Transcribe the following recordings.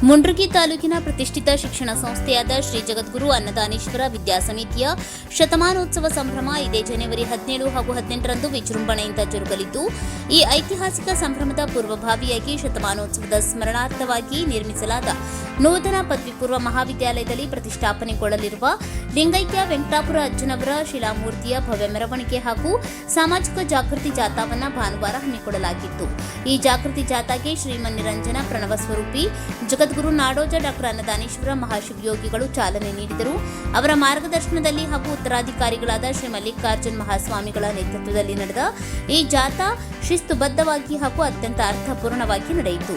ಮುಂಡ್ರಗಿ ತಾಲೂಕಿನ ಪ್ರತಿಷ್ಠಿತ ಶಿಕ್ಷಣ ಸಂಸ್ಥೆಯಾದ ಶ್ರೀ ಜಗದ್ಗುರು ಅನ್ನದಾನೀಶ್ವರ ವಿದ್ಯಾಸಮಿತಿಯ ಶತಮಾನೋತ್ಸವ ಸಂಭ್ರಮ ಇದೇ ಜನವರಿ 17 ಹಾಗೂ 18ರಂದು ವಿಜೃಂಭಣೆಯಿಂದ ಜರುಗಲಿದ್ದು, ಈ ಐತಿಹಾಸಿಕ ಸಂಭ್ರಮದ ಪೂರ್ವಭಾವಿಯಾಗಿ ಶತಮಾನೋತ್ಸವದ ಸ್ಮರಣಾರ್ಥವಾಗಿ ನಿರ್ಮಿಸಲಾದ ನೂತನ ಪದವಿ ಪೂರ್ವ ಮಹಾವಿದ್ಯಾಲಯದಲ್ಲಿ ಪ್ರತಿಷ್ಠಾಪನೆಗೊಳ್ಳಲಿರುವ ಲಿಂಗೈಕ್ಯ ವೆಂಕಟಾಪುರ ಅಜ್ಜನವರ ಶಿಲಾಮೂರ್ತಿಯ ಭವ್ಯ ಮೆರವಣಿಗೆ ಹಾಗೂ ಸಾಮಾಜಿಕ ಜಾಗೃತಿ ಜಾಥಾವನ್ನು ಭಾನುವಾರ ಹಮ್ಮಿಕೊಳ್ಳಲಾಗಿತ್ತು. ಈ ಜಾಗೃತಿ ಜಾಥಾಗೆ ಶ್ರೀಮನ್ನಿರಂಜನ ಪ್ರಣವ ಸ್ವರೂಪಿ ಜಗದ್ಗುರು ನಾಡೋಜ ಡಾಕ್ಟರ್ ಅನ್ನದಾನೀಶ್ವರ ಮಹಾಶಿವಯೋಗಿಗಳು ಚಾಲನೆ ನೀಡಿದರು. ಅವರ ಮಾರ್ಗದರ್ಶನದಲ್ಲಿ ಹಾಗೂ ಉತ್ತರಾಧಿಕಾರಿಗಳಾದ ಶ್ರೀ ಮಲ್ಲಿಕಾರ್ಜುನ್ ಮಹಾಸ್ವಾಮಿಗಳ ನೇತೃತ್ವದಲ್ಲಿ ನಡೆದ ಈ ಜಾಥಾ ಶಿಸ್ತುಬದ್ಧವಾಗಿ ಹಾಗೂ ಅತ್ಯಂತ ಅರ್ಥಪೂರ್ಣವಾಗಿ ನಡೆಯಿತು.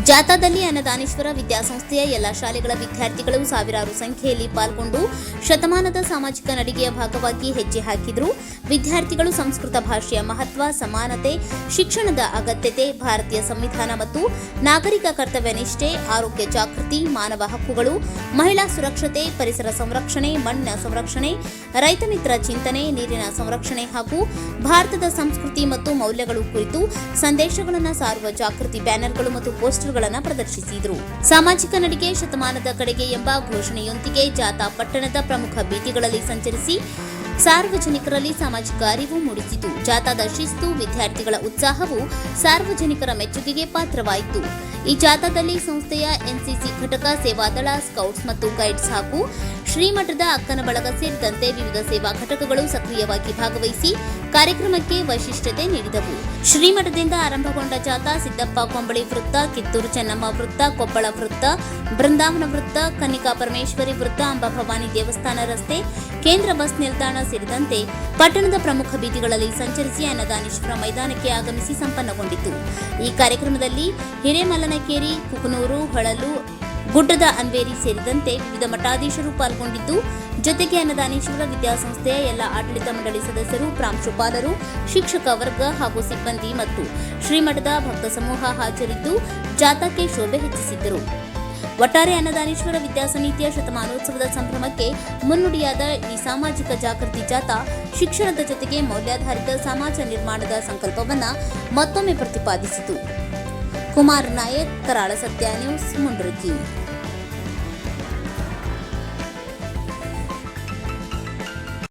ಜಾಥಾದಲ್ಲಿ ಅನ್ನದಾನೀಶ್ವರ ವಿದ್ಯಾಸಂಸ್ಥೆಯ ಎಲ್ಲಾ ಶಾಲೆಗಳ ವಿದ್ಯಾರ್ಥಿಗಳು ಸಾವಿರಾರು ಸಂಖ್ಯೆಯಲ್ಲಿ ಪಾಲ್ಗೊಂಡು ಶತಮಾನದ ಸಾಮಾಜಿಕ ನಡಿಗೆಯ ಭಾಗವಾಗಿ ಹೆಜ್ಜೆ ಹಾಕಿದರು. ವಿದ್ಯಾರ್ಥಿಗಳು ಸಂಸ್ಕೃತ ಭಾಷೆಯ ಮಹತ್ವ, ಸಮಾನತೆ, ಶಿಕ್ಷಣದ ಅಗತ್ಯತೆ, ಭಾರತೀಯ ಸಂವಿಧಾನ ಮತ್ತು ನಾಗರಿಕ ಕರ್ತವ್ಯ ನಿಷ್ಠೆ, ಆರೋಗ್ಯ ಜಾಗೃತಿ, ಮಾನವ ಹಕ್ಕುಗಳು, ಮಹಿಳಾ ಸುರಕ್ಷತೆ, ಪರಿಸರ ಸಂರಕ್ಷಣೆ, ಮಣ್ಣಿನ ಸಂರಕ್ಷಣೆ, ರೈತ ಮಿತ್ರ ಚಿಂತನೆ, ನೀರಿನ ಸಂರಕ್ಷಣೆ ಹಾಗೂ ಭಾರತದ ಸಂಸ್ಕೃತಿ ಮತ್ತು ಮೌಲ್ಯಗಳು ಕುರಿತು ಸಂದೇಶಗಳನ್ನು ಸಾರುವ ಜಾಗೃತಿ ಬ್ಯಾನರ್ಗಳು ಮತ್ತು ಪೋಸ್ಟರ್ಗಳನ್ನು ಪ್ರದರ್ಶಿಸಿದರು. ಸಾಮಾಜಿಕ ನಡಿಗೆ ಶತಮಾನದ ಕಡೆಗೆ ಎಂಬ ಘೋಷಣೆಯೊಂದಿಗೆ ಜಾಥಾ ಪಟ್ಟಣದ ಪ್ರಮುಖ ಬೀದಿಗಳಲ್ಲಿ ಸಂಚರಿಸಿ ಸಾರ್ವಜನಿಕರಲ್ಲಿ ಸಾಮಾಜಿಕ ಅರಿವು ಮೂಡಿಸಿತು. ಜಾಥಾದ ಶಿಸ್ತು, ವಿದ್ಯಾರ್ಥಿಗಳ ಉತ್ಸಾಹವು ಸಾರ್ವಜನಿಕರ ಮೆಚ್ಚುಗೆಗೆ ಪಾತ್ರವಾಯಿತು. ಈ ಜಾಥಾದಲ್ಲಿ ಸಂಸ್ಥೆಯ ಎನ್ಸಿಸಿ ಘಟಕ, ಸೇವಾದಳ, ಸ್ಕೌಟ್ಸ್ ಮತ್ತು ಗೈಡ್ಸ್ ಹಾಗೂ ಶ್ರೀಮಠದ ಅಕ್ಕನ ಬಳಗ ಸೇರಿದಂತೆ ವಿವಿಧ ಸೇವಾ ಘಟಕಗಳು ಸಕ್ರಿಯವಾಗಿ ಭಾಗವಹಿಸಿ ಕಾರ್ಯಕ್ರಮಕ್ಕೆ ವೈಶಿಷ್ಟ್ಯತೆ ನೀಡಿದವು. ಶ್ರೀಮಠದಿಂದ ಆರಂಭಗೊಂಡ ಜಾಥಾ ಸಿದ್ದಪ್ಪ ಕೊಂಬಳಿ ವೃತ್ತ, ಕಿತ್ತೂರು ಚೆನ್ನಮ್ಮ ವೃತ್ತ, ಕೊಪ್ಪಳ ವೃತ್ತ, ಬೃಂದಾವನ ವೃತ್ತ, ಕನ್ನಿಕಾ ಪರಮೇಶ್ವರಿ ವೃತ್ತ, ಅಂಬಾಭವಾನಿ ದೇವಸ್ಥಾನ ರಸ್ತೆ, ಕೇಂದ್ರ ಬಸ್ ನಿಲ್ದಾಣ ಸೇರಿದಂತೆ ಪಟ್ಟಣದ ಪ್ರಮುಖ ಬೀದಿಗಳಲ್ಲಿ ಸಂಚರಿಸಿ ಅನ್ನದಾನೀಶ್ವರ ಮೈದಾನಕ್ಕೆ ಆಗಮಿಸಿ ಸಂಪನ್ನಗೊಂಡಿತು. ಈ ಕಾರ್ಯಕ್ರಮದಲ್ಲಿ ಹಿರೇಮಲ್ಲನಕೇರಿ, ಕುಕನೂರು, ಹೊಳಲು, ಗುಡ್ಡದ ಅನ್ವೇರಿ ಸೇರಿದಂತೆ ವಿವಿಧ ಮಠಾಧೀಶರು ಪಾಲ್ಗೊಂಡಿದ್ದು, ಜೊತೆಗೆ ಅನ್ನದಾನೀಶ್ವರ ವಿದ್ಯಾಸಂಸ್ಥೆಯ ಎಲ್ಲ ಆಡಳಿತ ಮಂಡಳಿ ಸದಸ್ಯರು, ಪ್ರಾಂಶುಪಾಲರು, ಶಿಕ್ಷಕ ವರ್ಗ ಹಾಗೂ ಸಿಬ್ಬಂದಿ ಮತ್ತು ಶ್ರೀಮಠದ ಭಕ್ತ ಸಮೂಹ ಹಾಜರಿದ್ದು ಜಾಥಾಕ್ಕೆ ಶೋಭೆ ಹೆಚ್ಚಿಸಿದ್ದರು. ಒಟ್ಟಾರೆ ಅನ್ನದಾನೀಶ್ವರ ವಿದ್ಯಾಸಮಿತಿಯ ಶತಮಾನೋತ್ಸವದ ಸಂಭ್ರಮಕ್ಕೆ ಮುನ್ನುಡಿಯಾದ ಈ ಸಾಮಾಜಿಕ ಜಾಗೃತಿ ಜಾಥಾ ಶಿಕ್ಷಣದ ಜೊತೆಗೆ ಮೌಲ್ಯಾಧಾರಿತ ಸಮಾಜ ನಿರ್ಮಾಣದ ಸಂಕಲ್ಪವನ್ನು ಮತ್ತೊಮ್ಮೆ ಪ್ರತಿಪಾದಿಸಿತು. ಕುಮಾರ್ ನಾಯಕ್, ಕರಾಳ ಸತ್ಯ ನ್ಯೂಸ್, ಮುಂಡ್ರಗಿ.